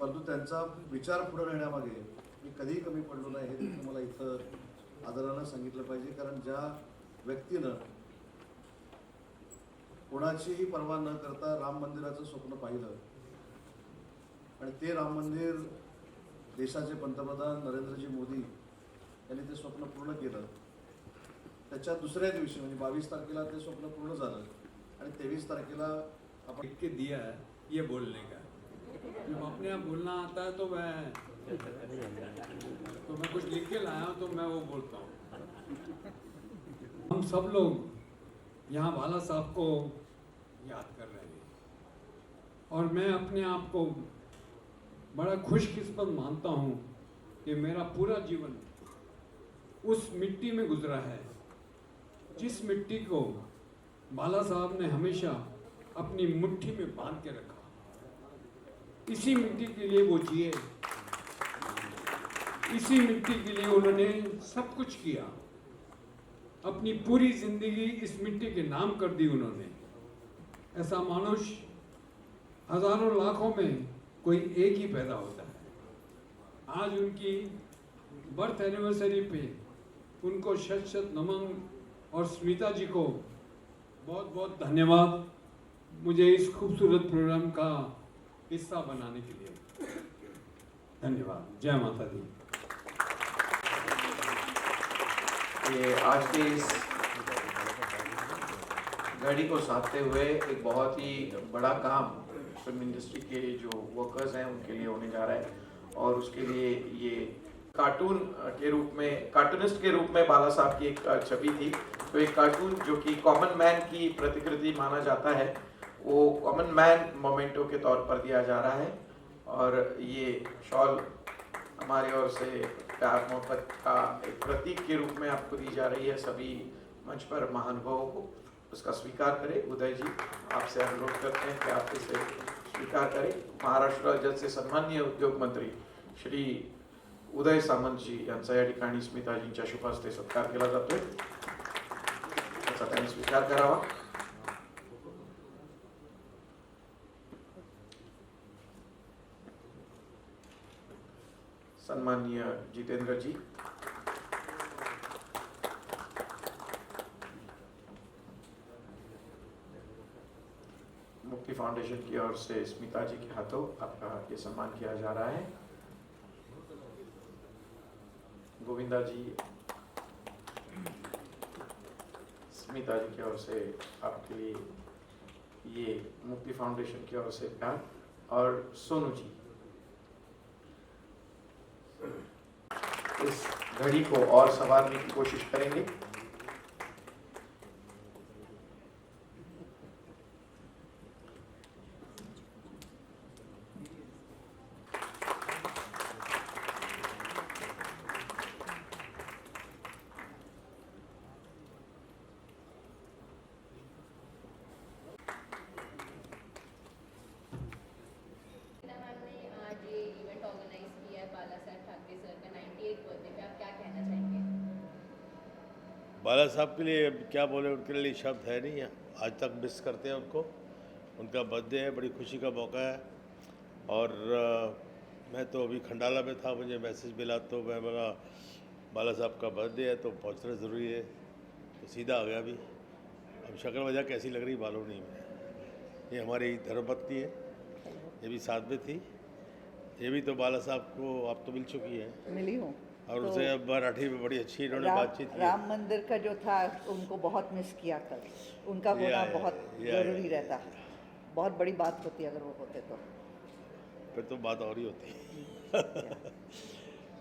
परंतु त्यांचा विचार पुढे नेण्यामागे मी कधीही कमी पडलो नाही, हे देखील मला इथं आदरानं सांगितलं पाहिजे। कारण ज्या व्यक्तीनं कोणाचीही पर्वा न करता राम मंदिराचं स्वप्न पाहिलं आणि ते राम मंदिर देशाचे पंतप्रधान नरेंद्रजी मोदी यांनी ते स्वप्न पूर्ण केलं, त्याच्या दुसऱ्या दिवशी म्हणजे 22 तारखेला ते स्वप्न पूर्ण झालं आणि 23 तारखेला आपण लिख के दिया है ये बोलने का। जब अपने आप बोलना आता है तो मैं कुछ लिख के लाया हूँ तो मैं वो बोलता हूँ। हम सब लोग यहाँ बाला साहब को याद कर रहे हैं और मैं अपने आप को बड़ा खुशकिस्मत मानता हूँ कि मेरा पूरा जीवन उस मिट्टी में गुजरा है जिस मिट्टी को बाला साहब ने हमेशा अपनी मुट्ठी में बांध के रखा। इसी मिट्टी के लिए वो जिए, इसी मिट्टी के लिए उन्होंने सब कुछ किया, अपनी पूरी जिंदगी इस मिट्टी के नाम कर दी उन्होंने। ऐसा मनुष्य हजारों लाखों में कोई एक ही पैदा होता है। आज उनकी बर्थ एनिवर्सरी पे उनको शत शत नमन और स्मिता जी को बहुत बहुत धन्यवाद मुझे इस खूबसूरत प्रोग्राम का हिस्सा बनाने के लिए। धन्यवाद। जय माता दी। ये आज के इस घड़ी को साधते हुए एक बहुत ही बड़ा काम फिल्म इंडस्ट्री के जो वर्कर्स हैं उनके लिए होने जा रहा है, और उसके लिए ये कार्टून के रूप में, कार्टूनिस्ट के रूप में बाला साहब की एक छवि थी। तो एक कार्टून जो कि कॉमन मैन की प्रतिकृति माना जाता है, वो कॉमन मैन मोमेंटो के तौर पर दिया जा रहा है। और ये शॉल हमारे ओर से प्यार मोहब्बत का एक प्रतीक के रूप में आपको दी जा रही है। सभी मंच पर महानुभावों को उसका स्वीकार करें। उदय जी, आपसे अनुरोध करते हैं कि आप इसे स्वीकार करें। महाराष्ट्र राज्याचे सन्माननीय उद्योग मंत्री श्री उदय सामंत जी यांचा या ठिकाणी स्मिताजींच्या शुभ हस्ते सत्कार केला जातोय, त्याचा त्यांनी स्वीकार करावा। सन्माननीय जितेंद्र जी, मुक्ति फाउंडेशन की ओर से स्मिता जी के हाथों आपका ये सम्मान किया जा रहा है। गोविंदा जी, स्मिता जी की ओर से आपके लिए ये मुक्ति फाउंडेशन की ओर से प्यार। और सोनू जी, इस घड़ी को और संवारने की कोशिश करेंगे। आज ये बाला साहब के लिए अब क्या बोले, उनके लिए शब्द है नहीं है। आज तक मिस करते हैं उनको। उनका बर्थडे है, बड़ी खुशी का मौका है। और मैं तो अभी खंडाला में था, मुझे मैसेज मिला तो मैं बोला बाला साहब का बर्थडे है तो पहुंचना ज़रूरी है, तो सीधा आ गया अभी। अब शक्ल वजह कैसी लग रही मालूम नहीं है। ये हमारी धर्मपत्नी है, ये भी साथ में थी। ये भी तो बाला साहब को आप तो मिल चुकी है। मिली हूँ और तो उनसे अब मराठी में बड़ी अच्छी इन्होंने बातचीत की। राम मंदिर का जो था उनको बहुत मिस किया कल। उनका होना बहुत ज़रूरी रहता। बहुत बड़ी बात होती अगर वो होते तो। फिर तो बात और ही होती।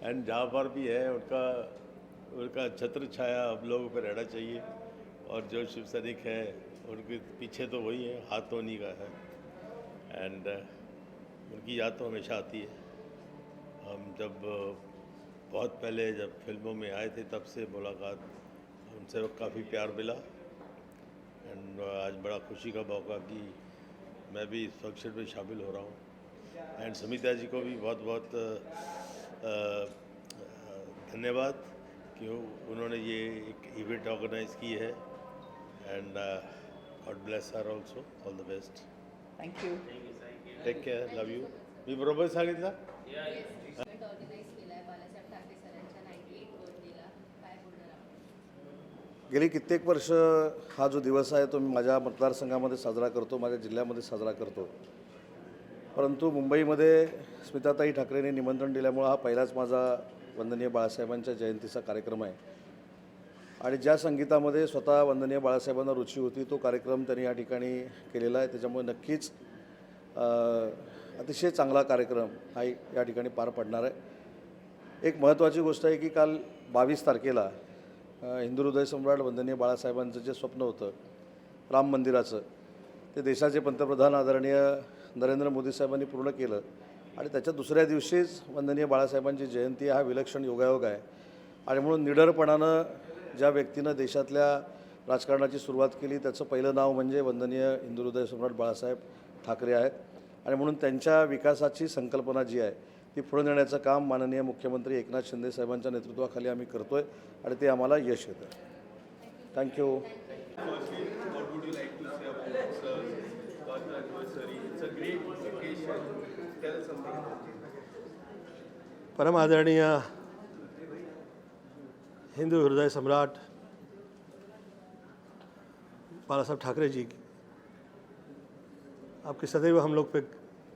एंड जहाँ पर भी है उनका छत्र छाया हम लोगों पर रहना चाहिए। और जो शिव सैनिक है उनके पीछे तो वही है, हाथ तो उन्हीं का है। एंड उनकी याद तो हमेशा आती है। हम जब बहुत पहले जब फिल्मों में आए थे तब से मुलाकात, उनसे काफ़ी प्यार मिला। एंड आज बड़ा खुशी का मौका कि मैं भी इस फंक्शन में शामिल हो रहा हूँ। एंड समिता जी को भी बहुत बहुत धन्यवाद कि उन्होंने ये एक इवेंट ऑर्गेनाइज की है। And God bless her also, all the best. Thank you. Take care, love you. मी बरोबर सांगितलं? गेली कित्येक वर्ष हा जो दिवस आहे तो मी माझ्या मतदारसंघामध्ये साजरा करतो, माझ्या जिल्ह्यामध्ये साजरा करतो. परंतु मुंबईमध्ये स्मिताताई ठाकरेंनी निमंत्रण दिल्यामुळं हा पहिलाच माझा वंदनीय बाळासाहेबांच्या जयंतीचा कार्यक्रम आहे. आणि ज्या संगीतामध्ये स्वतः वंदनीय बाळासाहेबांना रुची होती तो कार्यक्रम त्यांनी या ठिकाणी केलेला आहे. त्याच्यामुळे नक्कीच अतिशय चांगला कार्यक्रम हा या ठिकाणी पार पडणार आहे. एक महत्त्वाची गोष्ट आहे की काल 22 तारखेला हिंदू हृदय सम्राट वंदनीय बाळासाहेबांचं जे स्वप्न होतं राम मंदिराचं, ते देशाचे पंतप्रधान आदरणीय नरेंद्र मोदी साहेबांनी पूर्ण केलं. आणि त्याच्या दुसऱ्या दिवशीच वंदनीय बाळासाहेबांची जयंती हा विलक्षण योगायोग आहे. आणि म्हणून निडरपणानं ज्या व्यक्तीनं देशातल्या राजकारणाची सुरुवात केली त्याचं पहिलं नाव म्हणजे वंदनीय हिंदू हृदय सम्राट बाळासाहेब ठाकरे आहेत. आणि म्हणून त्यांच्या विकासाची संकल्पना जी आहे ती पुढे नेण्याचं काम माननीय मुख्यमंत्री एकनाथ शिंदे साहेबांच्या नेतृत्वाखाली आम्ही करतो आहे आणि ते आम्हाला यश येतं. थँक्यू. परम आदरणीय हिंदू हृदय सम्राट बाला साहब ठाकरे जी, आपके सदैव हम लोग पे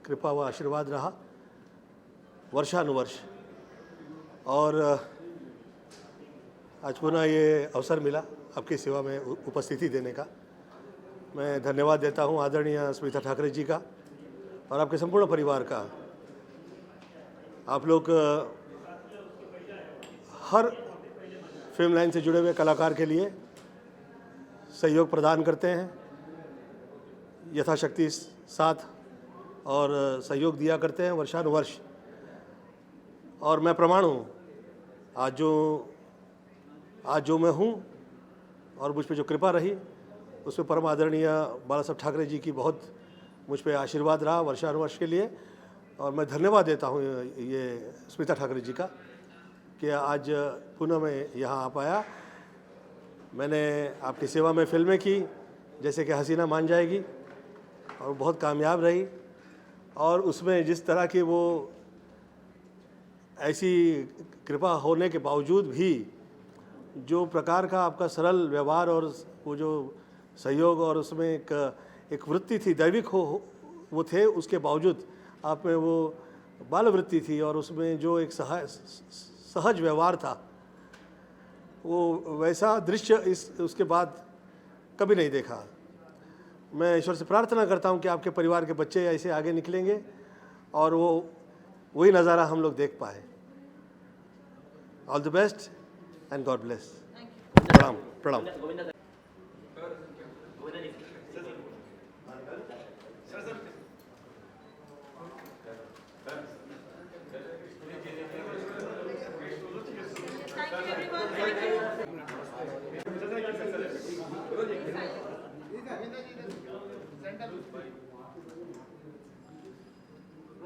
कृपा व आशीर्वाद रहा वर्षानुवर्ष. और आज पुनः ये अवसर मिला आपकी सेवा में उपस्थिति देने का. मैं धन्यवाद देता हूँ आदरणीय स्मिता ठाकरे जी का और आपके संपूर्ण परिवार का. आप लोग हर फिल्म लाइन से जुड़े हुए कलाकार के लिए सहयोग प्रदान करते हैं, यथाशक्ति साथ और सहयोग दिया करते हैं वर्षानुवर्ष. और मैं प्रमाण हूँ आज जो मैं हूँ और मुझ पे जो कृपा रही उसमें परम आदरणीय बाला साहब ठाकरे जी की बहुत मुझ पे आशीर्वाद रहा वर्षानुवर्ष के लिए. और मैं धन्यवाद देता हूँ ये स्मिता ठाकरे जी का कि आज पुनः मैं यहाँ आ पाया. मैंने आपकी सेवा में फिल्में की जैसे कि हसीना मान जाएगी और बहुत कामयाब रही. और उसमें जिस तरह की वो ऐसी कृपा होने के बावजूद भी जो प्रकार का आपका सरल व्यवहार और वो जो सहयोग और उसमें एक वृत्ति थी दैविक वो थे, उसके बावजूद आप में वो बाल वृत्ति थी और उसमें जो एक सहज व्यवहार था, वो वैसा दृश्य उसके बाद कभी नहीं देखा. मैं ईश्वर से प्रार्थना करता हूँ कि आपके परिवार के बच्चे ऐसे आगे निकलेंगे और वही नज़ारा हम लोग देख पाए. All the best and God bless. प्रणाम प्रणाम.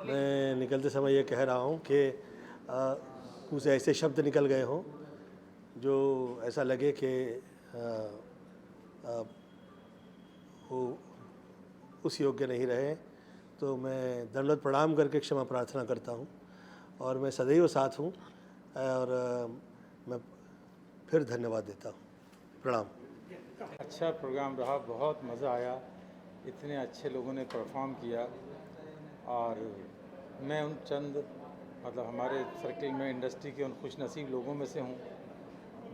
मैं निकलते समय ये कह रहा हूँ कि कुछ ऐसे शब्द निकल गए हों जो ऐसा लगे कि वो उस योग्य नहीं रहे, तो मैं दंडवत प्रणाम करके क्षमा प्रार्थना करता हूँ और मैं सदैव साथ हूँ और मैं फिर धन्यवाद देता हूँ। प्रणाम। अच्छा प्रोग्राम रहा, बहुत मज़ा आया, इतने अच्छे लोगों ने परफॉर्म किया और मैं उन चंद मतलब हमारे सर्कल में इंडस्ट्री के उन खुशनसीब लोगों में से हूँ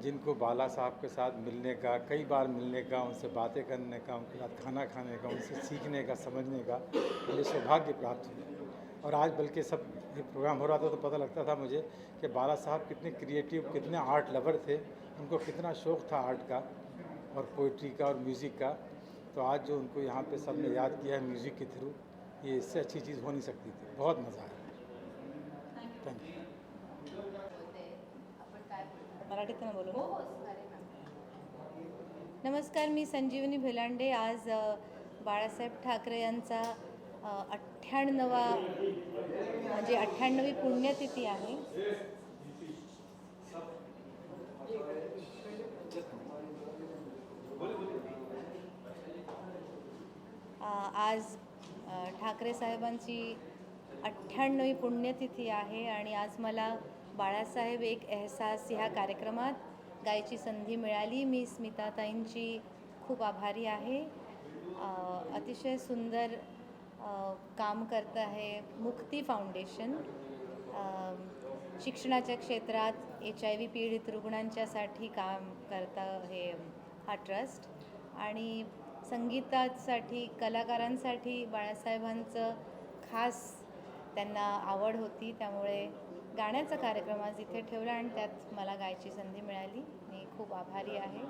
जिनको बाला साहब के साथ मिलने का, कई बार मिलने का, उनसे बातें करने का, उनके साथ खाना खाने का, उनसे सीखने का, समझने का मुझे सौभाग्य प्राप्त हुआ। और आज बल्कि सब ये प्रोग्राम हो रहा था तो पता लगता था मुझे कि बाला साहब कितने क्रिएटिव, कितने आर्ट लवर थे, उनको कितना शौक़ था आर्ट का और पोइट्री का और म्यूज़िक का। तो आज जो उनको यहाँ पे सब ने याद किया है म्यूज़िक के थ्रू, ये इससे अच्छी चीज़ हो नहीं सकती थी। बहुत मज़ा आया। Thank you. मराठीतून बोलू। नमस्कार, मी संजीवनी भिलांडे. आज बाळासाहेब ठाकरे यांचा 98वा म्हणजे 98वी पुण्यतिथी आहे. आज ठाकरे साहेबांची 98वी पुण्यतिथी आहे आणि आज मला बाळासाहेब एक एहसास ह्या कार्यक्रमात गायची संधी मिळाली. मी स्मिताताईंची खूप आभारी आहे. अतिशय सुंदर काम करत आहे मुक्ती फाउंडेशन. शिक्षणाच्या क्षेत्रात HIV पीडित रुग्णांच्यासाठी काम करतं हे हा ट्रस्ट. आणि संगीतासाठी कलाकारांसाठी बाळासाहेबांचं खास त्यांना आवड होती, त्यामुळे गाण्याचा कार्यक्रम आज इथे ठेवला आणि त्यात मला गायची संधी मिळाली. मी खूप आभारी आहे.